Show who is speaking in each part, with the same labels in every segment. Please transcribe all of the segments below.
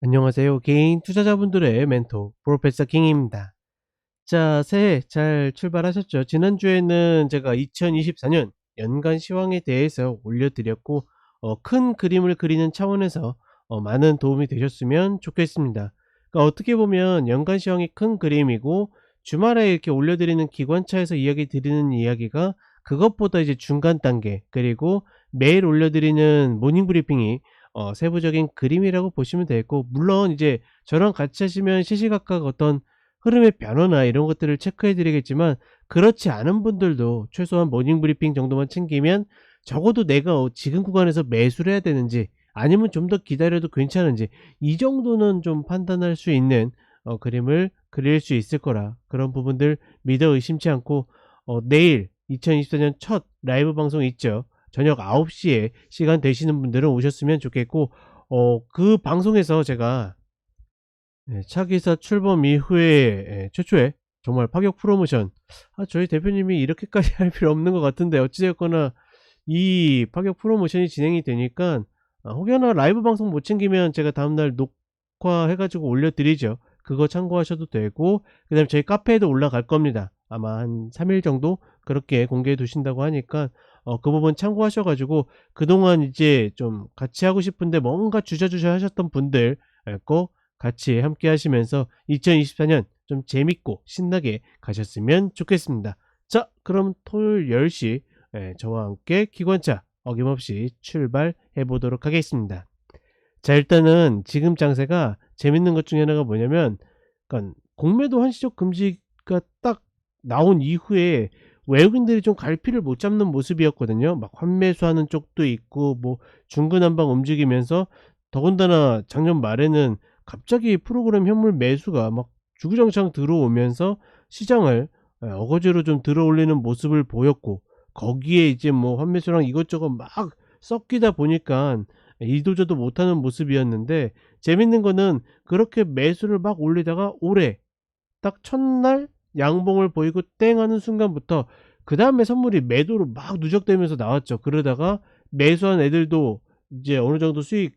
Speaker 1: 안녕하세요. 개인 투자자분들의 멘토 프로페서 킹입니다. 자, 새해 잘 출발하셨죠? 지난주에는 제가 2024년 연간 시황에 대해서 올려드렸고, 큰 그림을 그리는 차원에서 많은 도움이 되셨으면 좋겠습니다. 그러니까 어떻게 보면 연간 시황이 큰 그림이고, 주말에 이렇게 올려드리는 기관차에서 이야기 드리는 이야기가 그것보다 이제 중간 단계, 그리고 매일 올려드리는 모닝 브리핑이 세부적인 그림이라고 보시면 되겠고, 물론 이제 저랑 같이 하시면 시시각각 어떤 흐름의 변화나 이런 것들을 체크해 드리겠지만, 그렇지 않은 분들도 최소한 모닝 브리핑 정도만 챙기면 적어도 내가 지금 구간에서 매수를 해야 되는지, 아니면 좀 더 기다려도 괜찮은지, 이 정도는 좀 판단할 수 있는 그림을 그릴 수 있을 거라, 그런 부분들 믿어 의심치 않고, 내일 2024년 첫 라이브 방송 있죠. 저녁 9시에 시간 되시는 분들은 오셨으면 좋겠고, 그 방송에서 제가 차기사 출범 이후에 최초의 정말 파격 프로모션, 저희 대표님이 이렇게까지 할 필요 없는 것 같은데, 어찌 됐거나 이 파격 프로모션이 진행이 되니까, 혹여나 라이브 방송 못 챙기면 제가 다음날 녹화해 가지고 올려 드리죠. 그거 참고하셔도 되고, 그다음에 저희 카페에도 올라갈 겁니다. 아마 한 3일 정도 그렇게 공개해 두신다고 하니까, 그 부분 참고하셔 가지고 그동안 이제 좀 같이 하고 싶은데 뭔가 주저주저 하셨던 분들 꼭 같이 함께 하시면서 2024년 좀 재밌고 신나게 가셨으면 좋겠습니다. 자, 그럼 토요일 10시 저와 함께 기관차 어김없이 출발해 보도록 하겠습니다. 자, 일단은 지금 장세가 재밌는 것 중에 하나가 뭐냐면, 그러니까 공매도 한시적 금지가 딱 나온 이후에 외국인들이 좀 갈피를 못 잡는 모습이었거든요. 막 환매수하는 쪽도 있고, 뭐 중구난방 움직이면서, 더군다나 작년 말에는 갑자기 프로그램 현물 매수가 막 주구장창 들어오면서 시장을 어거지로 좀 들어올리는 모습을 보였고, 거기에 이제 뭐 환매수랑 이것저것 막 섞이다 보니까 이도저도 못하는 모습이었는데, 재밌는 거는 그렇게 매수를 막 올리다가 올해 딱 첫날 양봉을 보이고 땡 하는 순간부터 그다음에 선물이 매도로 막 누적되면서 나왔죠. 그러다가 매수한 애들도 이제 어느 정도 수익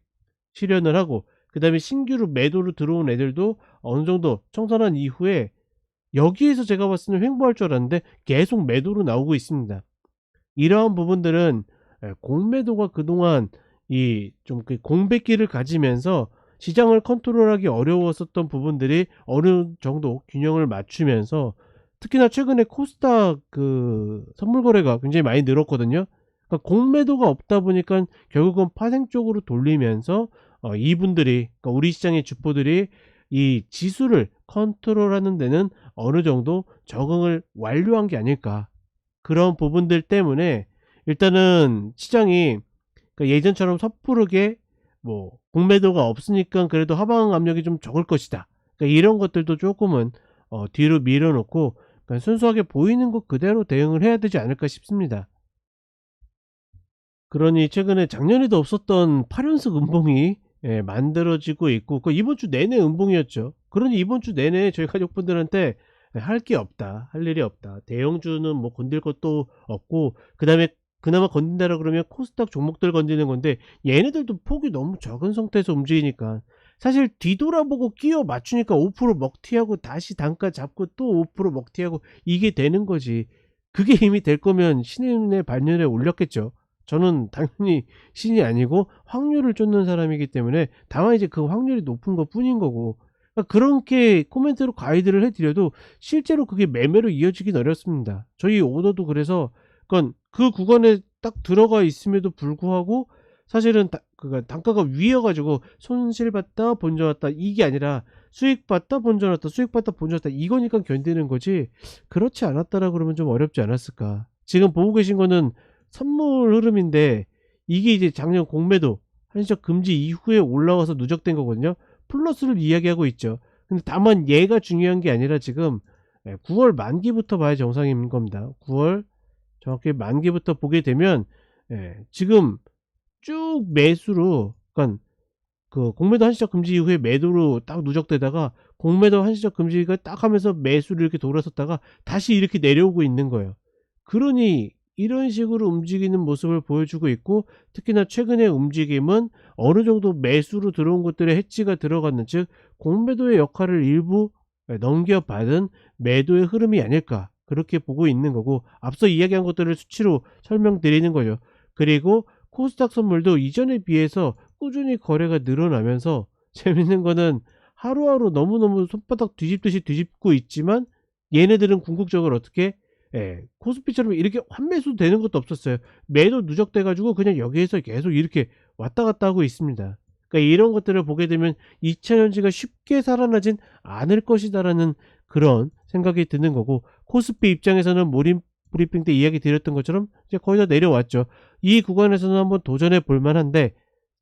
Speaker 1: 실현을 하고, 그다음에 신규로 매도로 들어온 애들도 어느 정도 청산한 이후에, 여기에서 제가 봤을 때는 횡보할 줄 알았는데 계속 매도로 나오고 있습니다. 이러한 부분들은 공매도가 그동안 이 좀 그 공백기를 가지면서 시장을 컨트롤하기 어려웠었던 부분들이 어느 정도 균형을 맞추면서, 특히나 최근에 코스닥 그 선물 거래가 굉장히 많이 늘었거든요. 그러니까 공매도가 없다 보니까 결국은 파생 쪽으로 돌리면서, 이분들이, 그러니까 우리 시장의 주포들이 이 지수를 컨트롤하는 데는 어느 정도 적응을 완료한 게 아닐까. 그런 부분들 때문에 일단은 시장이, 그러니까 예전처럼 섣부르게 뭐 공매도가 없으니까 그래도 하방 압력이 좀 적을 것이다, 그러니까 이런 것들도 조금은 뒤로 밀어 놓고, 그러니까 순수하게 보이는 것 그대로 대응을 해야 되지 않을까 싶습니다. 그러니 최근에 작년에도 없었던 8연속 음봉이 만들어지고 있고, 그 이번 주 내내 음봉이었죠. 그러니 이번 주 내내 저희 가족분들한테 할 게 없다, 할 일이 없다. 대형주는 뭐 건들 것도 없고, 그다음에 그나마 건든다라 그러면 코스닥 종목들 건드는 건데, 얘네들도 폭이 너무 적은 상태에서 움직이니까 사실 뒤돌아보고 끼워 맞추니까 5% 먹튀하고 다시 단가 잡고 또 5% 먹튀하고, 이게 되는 거지. 그게 힘이 될 거면 신인의 반열에 올렸겠죠. 저는 당연히 신이 아니고 확률을 쫓는 사람이기 때문에, 다만 이제 그 확률이 높은 것 뿐인 거고, 그러니까 그렇게 코멘트로 가이드를 해 드려도 실제로 그게 매매로 이어지긴 어렵습니다. 저희 오더도 그래서, 그러니까 그 구간에 딱 들어가 있음에도 불구하고 사실은 그러니까 단가가 위여 가지고 손실 봤다 본전 왔다 이게 아니라 수익 봤다 본전 왔다 수익 봤다 본전 왔다 이거니까 견디는 거지, 그렇지 않았다라 그러면 좀 어렵지 않았을까. 지금 보고 계신 거는 선물 흐름인데, 이게 이제 작년 공매도 한시적 금지 이후에 올라와서 누적된 거거든요. 플러스를 이야기하고 있죠. 근데 다만 얘가 중요한 게 아니라 지금 9월 만기부터 봐야 정상인 겁니다. 9월 정확히 만기부터 보게 되면, 지금 쭉 매수로, 그러니까 그 공매도 한시적 금지 이후에 매도로 딱 누적되다가 공매도 한시적 금지가 딱 하면서 매수를 이렇게 돌아섰다가 다시 이렇게 내려오고 있는 거예요. 그러니 이런 식으로 움직이는 모습을 보여주고 있고, 특히나 최근의 움직임은 어느 정도 매수로 들어온 것들의 해지가 들어갔는, 즉 공매도의 역할을 일부 넘겨받은 매도의 흐름이 아닐까, 그렇게 보고 있는 거고, 앞서 이야기한 것들을 수치로 설명드리는 거죠. 그리고 코스닥 선물도 이전에 비해서 꾸준히 거래가 늘어나면서 재밌는 거는 하루하루 너무너무 손바닥 뒤집듯이 뒤집고 있지만, 얘네들은 궁극적으로 어떻게, 코스피처럼 이렇게 환매수 되는 것도 없었어요. 매도 누적돼 가지고 그냥 여기에서 계속 이렇게 왔다 갔다 하고 있습니다. 그러니까 이런 것들을 보게 되면 2차 전지가 쉽게 살아나진 않을 것이다라는 그런 생각이 드는 거고, 코스피 입장에서는 모임 브리핑 때 이야기 드렸던 것처럼 이제 거의 다 내려왔죠. 이 구간에서는 한번 도전해 볼 만한데,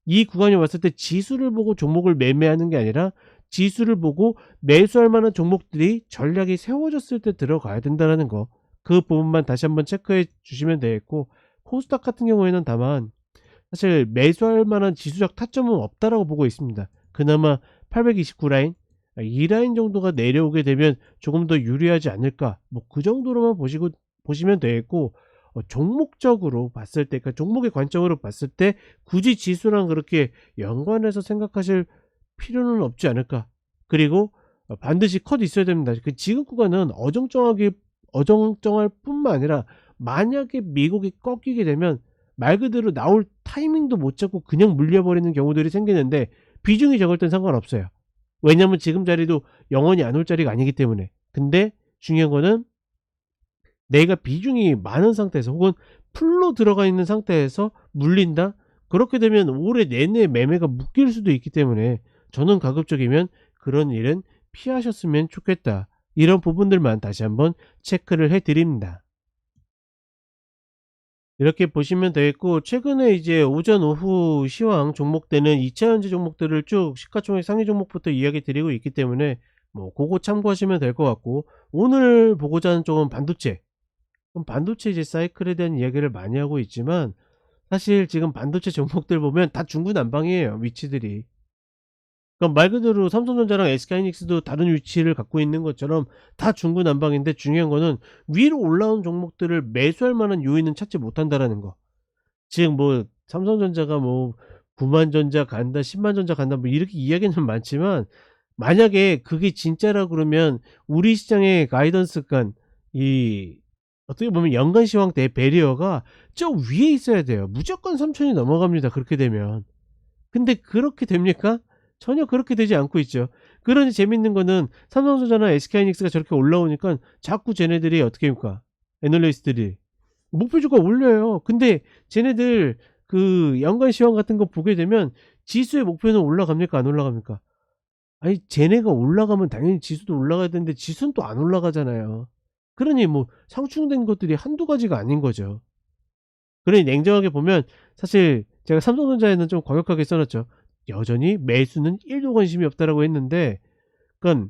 Speaker 1: 이 구간이 왔을 때 지수를 보고 종목을 매매하는 게 아니라 지수를 보고 매수할 만한 종목들이 전략이 세워졌을 때 들어가야 된다는 거, 그 부분만 다시 한번 체크해 주시면 되겠고, 코스닥 같은 경우에는 다만 사실 매수할 만한 지수적 타점은 없다라고 보고 있습니다. 그나마 829 라인, 이 라인 정도가 내려오게 되면 조금 더 유리하지 않을까, 뭐 그 정도로만 보시면 되겠고, 종목적으로 봤을 때, 그러니까 종목의 관점으로 봤을 때 굳이 지수랑 그렇게 연관해서 생각하실 필요는 없지 않을까. 그리고 반드시 컷 있어야 됩니다. 그 지금 구간은 어정쩡할 뿐만 아니라, 만약에 미국이 꺾이게 되면 말 그대로 나올 타이밍도 못 잡고 그냥 물려버리는 경우들이 생기는데, 비중이 적을 땐 상관없어요. 왜냐면 지금 자리도 영원히 안 올 자리가 아니기 때문에. 근데 중요한 거는 내가 비중이 많은 상태에서, 혹은 풀로 들어가 있는 상태에서 물린다? 그렇게 되면 올해 내내 매매가 묶일 수도 있기 때문에, 저는 가급적이면 그런 일은 피하셨으면 좋겠다, 이런 부분들만 다시 한번 체크를 해 드립니다. 이렇게 보시면 되겠고, 최근에 이제 오전 오후 시황 종목대는 2차 전지 종목들을 쭉 시가총액 상위 종목부터 이야기 드리고 있기 때문에 뭐 그거 참고하시면 될 것 같고, 오늘 보고자 하는 쪽은 반도체. 그럼 반도체 이제 사이클에 대한 이야기를 많이 하고 있지만, 사실 지금 반도체 종목들 보면 다 중구난방이에요, 위치들이. 그럼 말 그대로 삼성전자랑 SK하이닉스도 다른 위치를 갖고 있는 것처럼 다 중구난방인데, 중요한 거는 위로 올라온 종목들을 매수할 만한 요인은 찾지 못한다라는 거. 지금 뭐 삼성전자가 뭐 9만 전자 간다, 10만 전자 간다, 뭐 이렇게 이야기는 많지만, 만약에 그게 진짜라 그러면 우리 시장의 가이던스, 이 어떻게 보면 연간 시황 대 배리어가 저 위에 있어야 돼요. 무조건 3천이 넘어갑니다, 그렇게 되면. 근데 그렇게 됩니까? 전혀 그렇게 되지 않고 있죠. 그러니 재밌는 거는 삼성전자나 SK하이닉스가 저렇게 올라오니까 자꾸 쟤네들이 어떻게 합니까? 애널리스트들이 목표주가 올려요. 근데 쟤네들 그 연간 시황 같은 거 보게 되면 지수의 목표는 올라갑니까? 안 올라갑니까? 아니, 쟤네가 올라가면 당연히 지수도 올라가야 되는데 지수는 또 안 올라가잖아요. 그러니 뭐 상충된 것들이 한두 가지가 아닌 거죠. 그러니 냉정하게 보면, 사실 제가 삼성전자에는 좀 과격하게 써 놨죠. 여전히 매수는 1도 관심이 없다라고 했는데, 그러니까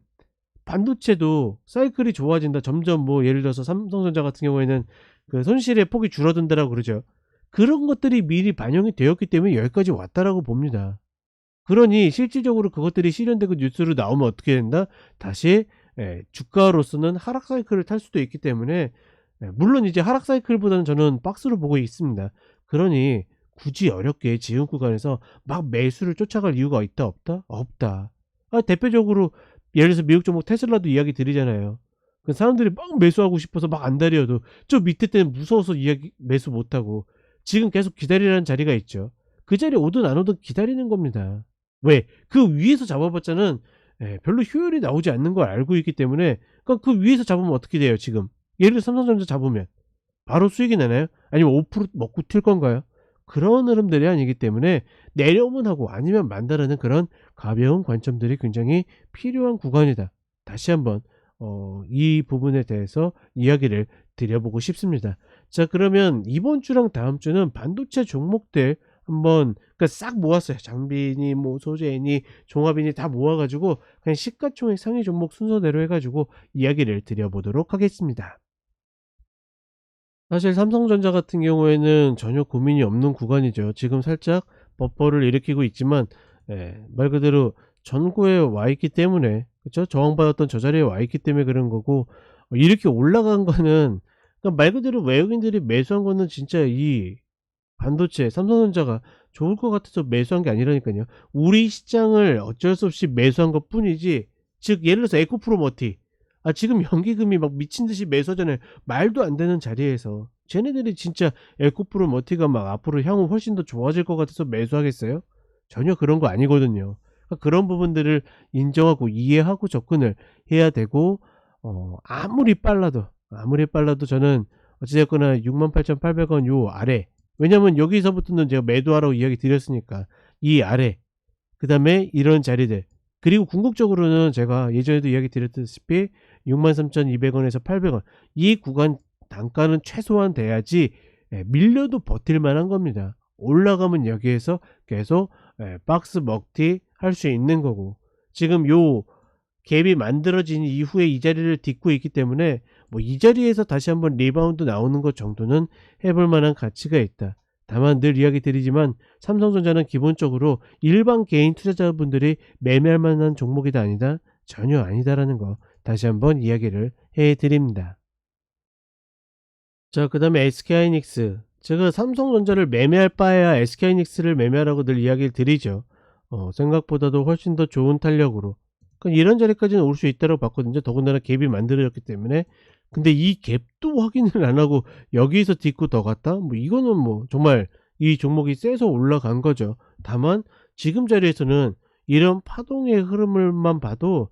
Speaker 1: 반도체도 사이클이 좋아진다, 점점 뭐 예를 들어서 삼성전자 같은 경우에는 그 손실의 폭이 줄어든다라고 그러죠. 그런 것들이 미리 반영이 되었기 때문에 여기까지 왔다라고 봅니다. 그러니 실질적으로 그것들이 실현되고 뉴스로 나오면 어떻게 된다? 다시 주가로서는 하락 사이클을 탈 수도 있기 때문에, 물론 이제 하락 사이클보다는 저는 박스로 보고 있습니다. 그러니 굳이 어렵게 지금 구간에서 막 매수를 쫓아갈 이유가 있다 없다? 없다. 대표적으로 예를 들어서 미국 종목 테슬라도 이야기 드리잖아요. 그 사람들이 막 매수하고 싶어서 막 안달이어도 저 밑에 때는 무서워서 이야기 매수 못하고, 지금 계속 기다리라는 자리가 있죠. 그 자리 오든 안 오든 기다리는 겁니다. 왜? 그 위에서 잡아봤자는 별로 효율이 나오지 않는 걸 알고 있기 때문에, 그러니까 그 위에서 잡으면 어떻게 돼요 지금? 예를 들어 삼성전자 잡으면 바로 수익이 나나요? 아니면 5% 먹고 튈 건가요? 그런 흐름들이 아니기 때문에 내려오면 하고 아니면 만다라는 그런 가벼운 관점들이 굉장히 필요한 구간이다. 다시 한번 이 부분에 대해서 이야기를 드려보고 싶습니다. 자, 그러면 이번 주랑 다음 주는 반도체 종목들 한번, 그러니까 싹 모았어요. 장비니 뭐 소재니 종합이니 다 모아가지고 그냥 시가총액 상위 종목 순서대로 해가지고 이야기를 드려보도록 하겠습니다. 사실 삼성전자 같은 경우에는 전혀 고민이 없는 구간이죠. 지금 살짝 버퍼를 일으키고 있지만, 말 그대로 전고에 와 있기 때문에, 그쵸? 저항받았던 저 자리에 와 있기 때문에 그런 거고, 이렇게 올라간 거는, 그러니까 말 그대로 외국인들이 매수한 거는 진짜 이 반도체 삼성전자가 좋을 것 같아서 매수한 게 아니라니깐요. 우리 시장을 어쩔 수 없이 매수한 것뿐이지, 즉 예를 들어서 에코프로머티, 지금 연기금이 막 미친 듯이 매수하잖아요. 말도 안 되는 자리에서. 쟤네들이 진짜 에코프로머티가 막 앞으로 향후 훨씬 더 좋아질 것 같아서 매수하겠어요? 전혀 그런 거 아니거든요. 그러니까 그런 부분들을 인정하고 이해하고 접근을 해야 되고, 아무리 빨라도 저는 어찌 됐거나 68,800원 요 아래, 왜냐면 여기서부터는 제가 매도하라고 이야기 드렸으니까 이 아래, 그다음에 이런 자리들, 그리고 궁극적으로는 제가 예전에도 이야기 드렸다시피 63,200원에서 800원, 이 구간 단가는 최소한 돼야지 밀려도 버틸 만한 겁니다. 올라가면 여기에서 계속 박스 먹튀 할 수 있는 거고, 지금 요 갭이 만들어진 이후에 이 자리를 딛고 있기 때문에 뭐 이 자리에서 다시 한번 리바운드 나오는 것 정도는 해볼 만한 가치가 있다. 다만 늘 이야기 드리지만 삼성전자는 기본적으로 일반 개인 투자자분들이 매매할 만한 종목이다 아니다? 전혀 아니다라는 거 다시 한번 이야기를 해드립니다. 자, 그 다음에 SK하이닉스. 제가 삼성전자를 매매할 바에야 SK하이닉스를 매매하라고 늘 이야기를 드리죠. 생각보다도 훨씬 더 좋은 탄력으로. 그러니까 이런 자리까지는 올 수 있다고 봤거든요. 더군다나 갭이 만들어졌기 때문에. 근데 이 갭도 확인을 안 하고 여기서 딛고 더 갔다? 뭐 이거는 뭐 정말 이 종목이 세서 올라간 거죠. 다만 지금 자리에서는 이런 파동의 흐름을만 봐도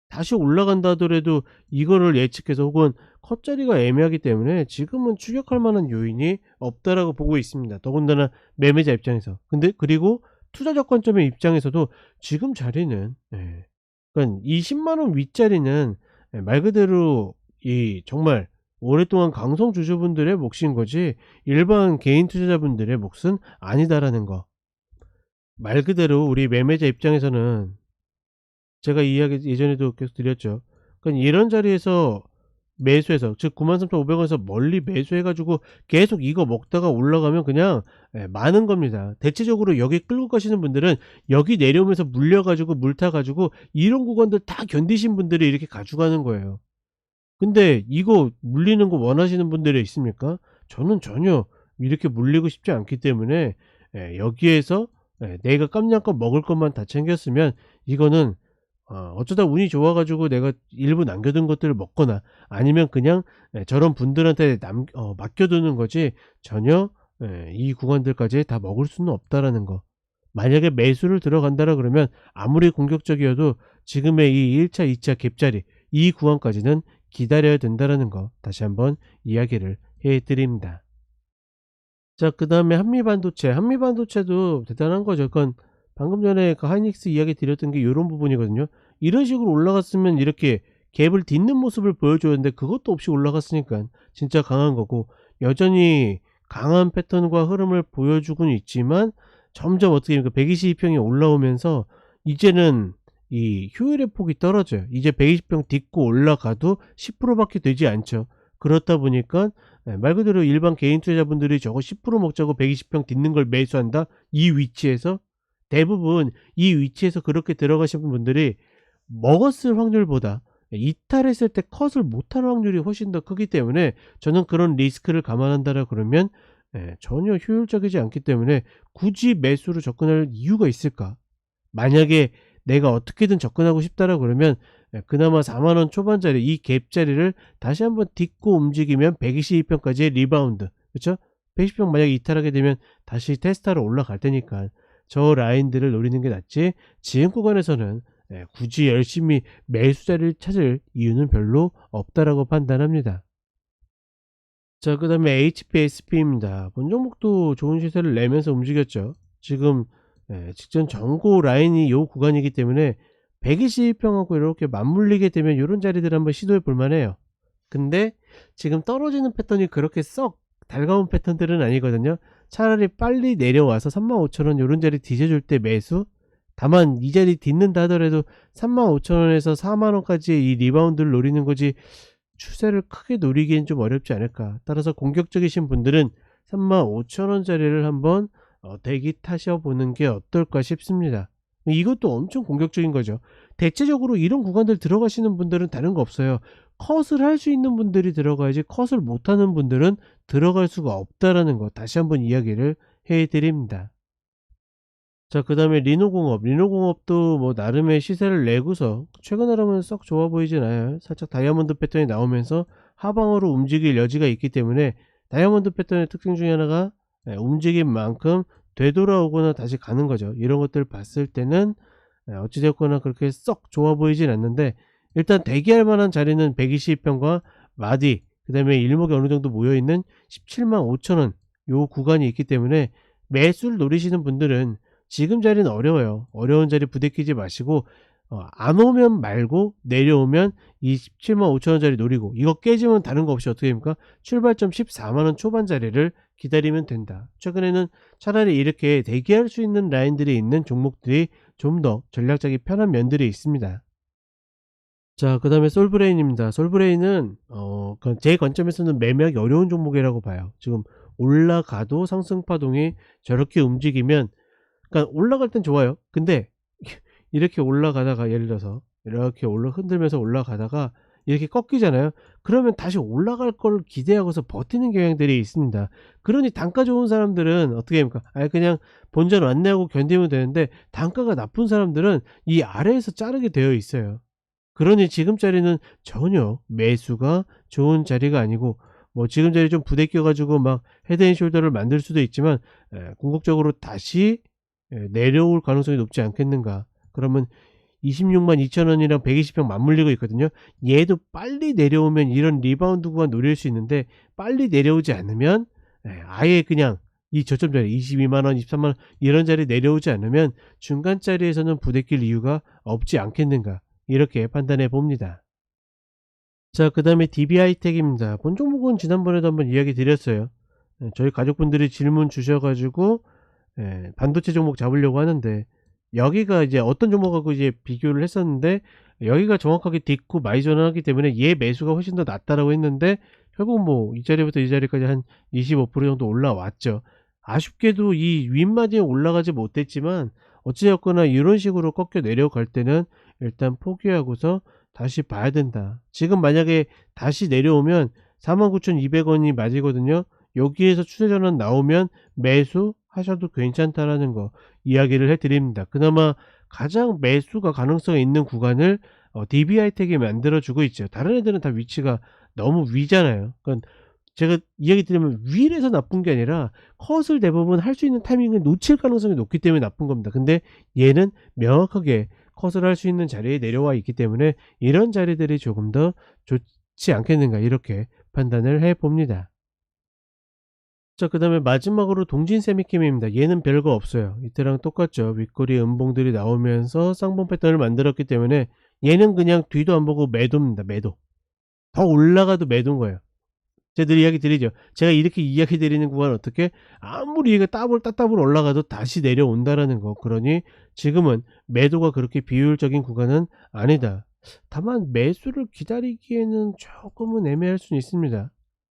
Speaker 1: 다시 올라간다 하더라도 이거를 예측해서, 혹은 컷자리가 애매하기 때문에 지금은 추격할 만한 요인이 없다라고 보고 있습니다. 더군다나 매매자 입장에서. 근데 그리고 투자적 관점의 입장에서도 지금 자리는 그러니까 20만 원 윗자리는 말 그대로 이 정말 오랫동안 강성 주주분들의 몫인 거지 일반 개인 투자자분들의 몫은 아니다라는 거. 말 그대로 우리 매매자 입장에서는 제가 이 이야기 예전에도 계속 드렸죠. 그러니까 이런 자리에서 매수해서, 즉 93,500원에서 멀리 매수해 가지고 계속 이거 먹다가 올라가면 그냥 많은 겁니다. 대체적으로 여기 끌고 가시는 분들은 여기 내려오면서 물려 가지고 물 타 가지고 이런 구간들 다 견디신 분들이 이렇게 가져가는 거예요. 근데 이거 물리는 거 원하시는 분들이 있습니까? 저는 전혀 이렇게 물리고 싶지 않기 때문에 여기에서 내가 깜냥껏 먹을 것만 다 챙겼으면 이거는 어쩌다 운이 좋아 가지고 내가 일부 남겨둔 것들을 먹거나 아니면 그냥 저런 분들한테 맡겨두는 거지, 전혀 이 구간들까지 다 먹을 수는 없다라는 거. 만약에 매수를 들어간다라 그러면 아무리 공격적이어도 지금의 이 1 차 2 차 갭자리, 이 구간까지는 기다려야 된다라는 거 다시 한번 이야기를 해 드립니다. 자, 그다음에 한미반도체. 한미반도체도 대단한 거죠. 그건 방금 전에 그 하이닉스 이야기 드렸던 게 요런 부분이거든요. 이런 식으로 올라갔으면 이렇게 갭을 딛는 모습을 보여줘야 되는데 그것도 없이 올라갔으니까 진짜 강한 거고, 여전히 강한 패턴과 흐름을 보여주고는 있지만 점점 어떻게 보면 122평이 올라오면서 이제는 이 효율의 폭이 떨어져요. 이제 120평 딛고 올라가도 10% 밖에 되지 않죠. 그렇다 보니까 말 그대로 일반 개인 투자자분들이 저거 10% 먹자고 120평 딛는 걸 매수한다? 이 위치에서 대부분 이 위치에서 그렇게 들어가신 분들이 먹었을 확률보다 이탈했을 때 컷을 못할 확률이 훨씬 더 크기 때문에 저는 그런 리스크를 감안한다라 그러면 전혀 효율적이지 않기 때문에 굳이 매수로 접근할 이유가 있을까? 만약에 내가 어떻게든 접근하고 싶다라 그러면 그나마 4만 원 초반짜리 이 갭자리를 다시 한번 딛고 움직이면 122평까지의 리바운드, 그쵸? 120평 만약에 이탈하게 되면 다시 테스트하러 올라갈 테니까 저 라인들을 노리는 게 낫지, 지금 구간에서는 굳이 열심히 매수 자리를 찾을 이유는 별로 없다라고 판단합니다. 자, 그 다음에 HPSP입니다. 본 종목도 좋은 시세를 내면서 움직였죠. 지금 직전 전고 라인이 요 구간이기 때문에 120평하고 이렇게 맞물리게 되면 요런 자리들 한번 시도해 볼 만해요. 근데 지금 떨어지는 패턴이 그렇게 썩 달가운 패턴들은 아니거든요. 차라리 빨리 내려와서 35,000원 요런 자리 뒤져줄 때 매수. 다만 이 자리 딛는다 하더라도 35,000원에서 4만원까지의 이 리바운드를 노리는 거지 추세를 크게 노리기엔 좀 어렵지 않을까. 따라서 공격적이신 분들은 35,000원짜리를 한번 대기 타셔 보는 게 어떨까 싶습니다. 이것도 엄청 공격적인 거죠. 대체적으로 이런 구간들 들어가시는 분들은 다른 거 없어요. 컷을 할 수 있는 분들이 들어가야지 컷을 못하는 분들은 들어갈 수가 없다라는 거 다시 한번 이야기를 해 드립니다. 자, 그 다음에 리노공업. 리노공업도 뭐 나름의 시세를 내고서 최근으로 보면 썩 좋아 보이진 않아요. 살짝 다이아몬드 패턴이 나오면서 하방으로 움직일 여지가 있기 때문에 다이아몬드 패턴의 특징 중에 하나가 움직인 만큼 되돌아오거나 다시 가는 거죠. 이런 것들 봤을 때는 어찌되었거나 그렇게 썩 좋아 보이진 않는데, 일단 대기할 만한 자리는 120평과 마디, 그 다음에 일목이 어느 정도 모여있는 17만 5천원 요 구간이 있기 때문에 매수를 노리시는 분들은 지금 자리는 어려워요. 어려운 자리 부대끼지 마시고 안 오면 말고 내려오면 이 17만 5천원짜리 노리고, 이거 깨지면 다른 거 없이 어떻게 됩니까? 출발점 14만원 초반 자리를 기다리면 된다. 최근에는 차라리 이렇게 대기할 수 있는 라인들이 있는 종목들이 좀 더 전략적이 편한 면들이 있습니다. 자, 그 다음에 솔브레인입니다. 솔브레인은 제 관점에서는 매매하기 어려운 종목이라고 봐요. 지금 올라가도 상승파동이 저렇게 움직이면, 그러니까 올라갈 땐 좋아요. 근데 이렇게 올라가다가 예를 들어서 이렇게 흔들면서 올라가다가 이렇게 꺾이잖아요. 그러면 다시 올라갈 걸 기대하고서 버티는 경향들이 있습니다. 그러니 단가 좋은 사람들은 어떻게 합니까? 그냥 본전 완내하고 견디면 되는데, 단가가 나쁜 사람들은 이 아래에서 자르게 되어 있어요. 그러니 지금 자리는 전혀 매수가 좋은 자리가 아니고, 뭐 지금 자리 좀 부대껴 가지고 막 헤드앤숄더를 만들 수도 있지만 궁극적으로 다시 내려올 가능성이 높지 않겠는가. 그러면 26만 2천원이랑 120평 맞물리고 있거든요. 얘도 빨리 내려오면 이런 리바운드 구간 노릴 수 있는데, 빨리 내려오지 않으면 아예 그냥 이 저점 자리 22만원 23만원 이런 자리 내려오지 않으면 중간 자리에서는 부대낄 이유가 없지 않겠는가, 이렇게 판단해 봅니다. 자, 그 다음에 DB하이텍입니다. 본 종목은 지난번에도 한번 이야기 드렸어요. 저희 가족분들이 질문 주셔 가지고 반도체 종목 잡으려고 하는데, 여기가 이제 어떤 종목하고 이제 비교를 했었는데, 여기가 정확하게 딛고 마이전을 하기 때문에 얘 매수가 훨씬 더 낫다라고 했는데, 결국 뭐 이 자리부터 이 자리까지 한 25% 정도 올라왔죠. 아쉽게도 이 윗마디에 올라가지 못했지만 어찌되었거나 이런 식으로 꺾여 내려갈 때는 일단 포기하고서 다시 봐야 된다. 지금 만약에 다시 내려오면 49,200원이 맞이거든요. 여기에서 추세 전환 나오면 매수하셔도 괜찮다라는 거 이야기를 해 드립니다. 그나마 가장 매수가 가능성이 있는 구간을 DB하이텍이 만들어 주고 있죠. 다른 애들은 다 위치가 너무 위잖아요. 그러니까 제가 이야기 드리면 위에서 나쁜 게 아니라 컷을 대부분 할 수 있는 타이밍을 놓칠 가능성이 높기 때문에 나쁜 겁니다. 근데 얘는 명확하게 컷을 할 수 있는 자리에 내려와 있기 때문에 이런 자리들이 조금 더 좋지 않겠는가, 이렇게 판단을 해 봅니다. 자, 그 다음에 마지막으로 동진세미킴입니다. 얘는 별거 없어요. 이때랑 똑같죠. 윗꼬리 음봉들이 나오면서 쌍봉 패턴을 만들었기 때문에 얘는 그냥 뒤도 안 보고 매도입니다. 매도. 더 올라가도 매도인 거예요. 제가 늘 이야기 드리죠. 제가 이렇게 이야기 드리는 구간은 어떻게, 아무리 얘가 따블 올라가도 다시 내려온다라는 거. 그러니 지금은 매도가 그렇게 비효율적인 구간은 아니다. 다만 매수를 기다리기에는 조금은 애매할 수는 있습니다.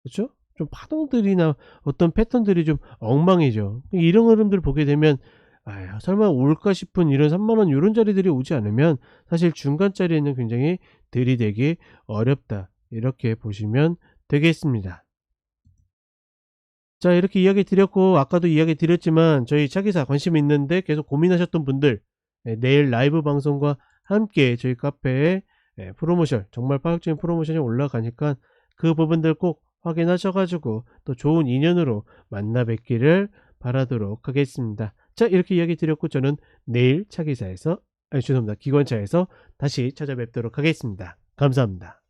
Speaker 1: 그렇죠? 좀 파동들이나 어떤 패턴들이 좀 엉망이죠. 이런 흐름들 보게 되면 설마 올까 싶은 이런 3만원 요런 자리들이 오지 않으면 사실 중간 자리에는 굉장히 들이대기 어렵다, 이렇게 보시면 되겠습니다. 자, 이렇게 이야기 드렸고, 아까도 이야기 드렸지만 저희 차기사 관심 있는데 계속 고민하셨던 분들, 내일 라이브 방송과 함께 저희 카페에 프로모션, 정말 파격적인 프로모션이 올라가니까 그 부분들 꼭 확인하셔 가지고 또 좋은 인연으로 만나 뵙기를 바라도록 하겠습니다. 자, 이렇게 이야기 드렸고, 저는 내일 차기사에서 죄송합니다, 기관차에서 다시 찾아뵙도록 하겠습니다. 감사합니다.